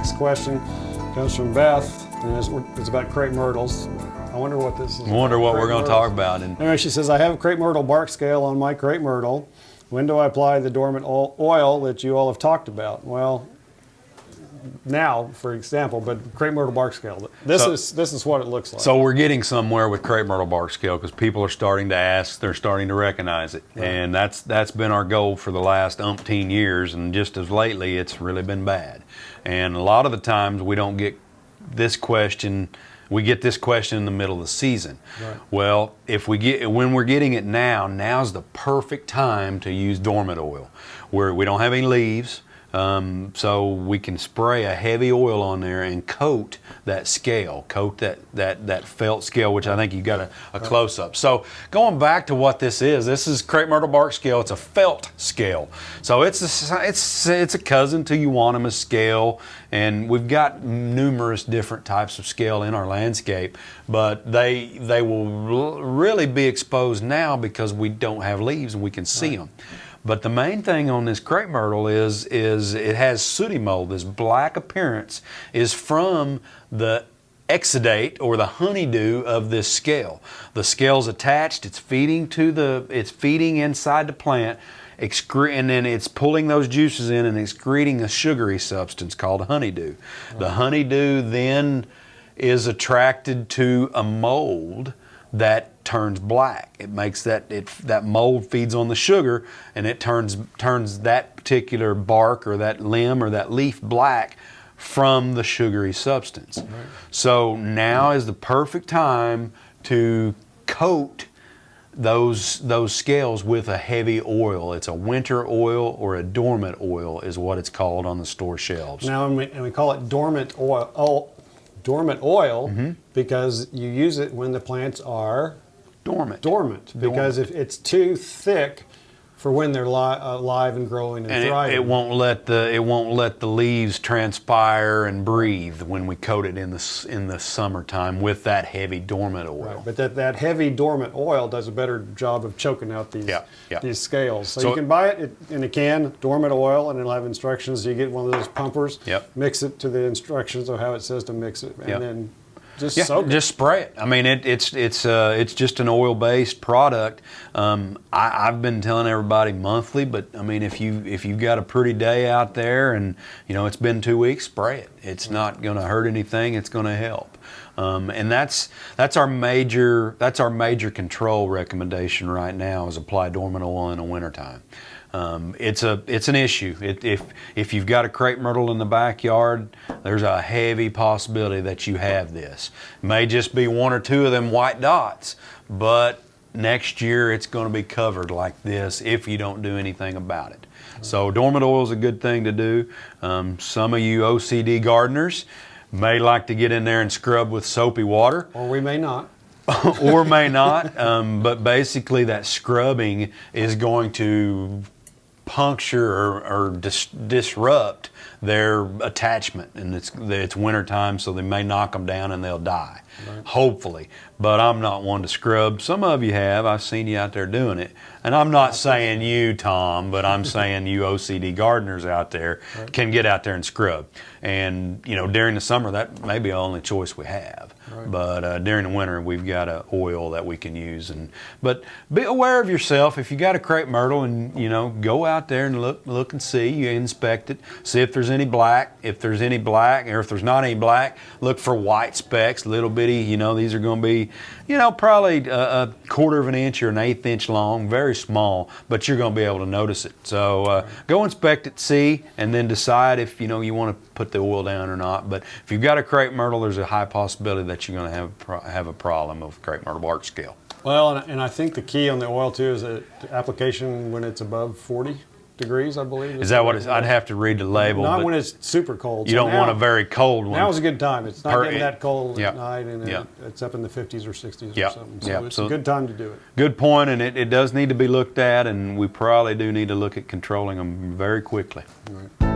next question comes from Beth, and it's about crepe myrtles. I wonder what this is. I wonder what we're going to talk about. Anyway, she says, I have a crepe myrtle bark scale on my crepe myrtle. When do I apply the dormant oil that you all have talked about? Well, now, for example, but crepe myrtle bark scale. This is what it looks like. So we're getting somewhere with crepe myrtle bark scale because people are starting to ask, they're starting to recognize it, right. And that's been our goal for the last umpteen years, and just as lately, it's really been bad. And a lot of the times we don't get this question. We get this question in the middle of the season. Right. Well, when we're getting it now's the perfect time to use dormant oil, where we don't have any leaves. So we can spray a heavy oil on there and coat that scale, coat that felt scale, which I think you got a close up. So going back to what this is crepe myrtle bark scale. It's a felt scale. So it's a cousin to euonymus scale, and we've got numerous different types of scale in our landscape, but they will really be exposed now because we don't have leaves and we can see them. But the main thing on this crepe myrtle is it has sooty mold. This black appearance is from the exudate or the honeydew of this scale. The scale's attached. It's feeding inside the plant, and then it's pulling those juices in and excreting a sugary substance called honeydew. Right. The honeydew then is attracted to a mold that turns black. It makes that mold feeds on the sugar, and it turns that particular bark or that limb or that leaf black from the sugary substance. Right. So now is the perfect time to coat those scales with a heavy oil. It's a winter oil or a dormant oil is what it's called on the store shelves. Now, and we call it dormant oil. Mm-hmm. Because you use it when the plants are dormant. Because if it's too thick for when they're alive and growing and thriving, it won't let the leaves transpire and breathe when we coat it in the summertime with that heavy dormant oil. Right. But that heavy dormant oil does a better job of choking out these scales. So you can buy it in a can, dormant oil, and it'll have instructions. You get one of those pumpers, mix it to the instructions of how it says to mix it, and then soak it. Just spray it. I mean, it's just an oil-based product. I've been telling everybody monthly, but I mean, if you've got a pretty day out there and it's been 2 weeks, spray it. It's not going to hurt anything. It's going to help. And that's our major control recommendation right now is apply dormant oil in the wintertime. It's an issue. If you've got a crepe myrtle in the backyard, there's a heavy possibility that you have this. It may just be one or two of them white dots, but next year it's going to be covered like this if you don't do anything about it. So dormant oil is a good thing to do. Some of you OCD gardeners may like to get in there and scrub with soapy water. Or we may not. Or may not, but basically that scrubbing is going to puncture or disrupt their attachment, and it's wintertime, so they may knock them down and they'll die, hopefully. But I'm not one to scrub. Some of you have. I've seen you out there doing it. And I'm not saying you, Tom, but I'm saying you OCD gardeners out there can get out there and scrub. And, during the summer, that may be the only choice we have. Right. But during the winter, we've got an oil that we can use. But be aware of yourself. If you got a crepe myrtle, and go out there and look and see. You inspect it, see if there's any black. If there's any black, or if there's not any black, look for white specks, little bitty. These are going to be, probably a quarter of an inch or an eighth inch long, very small, but you're going to be able to notice it. So go inspect it, see, and then decide if you want to put the oil down or not. But if you've got a crepe myrtle, there's a high possibility that you're going to have a problem of crepe myrtle bark scale. Well, and I think the key on the oil too is the application when it's above 40 degrees, I believe. Is that what it's? I'd have to read the label. Not when it's super cold. You don't want a very cold one. Now's a good time. It's not getting that cold at night, and it's up in the 50s or 60s or something. So it's a good time to do it. Good point, and it does need to be looked at, and we probably do need to look at controlling them very quickly. Right.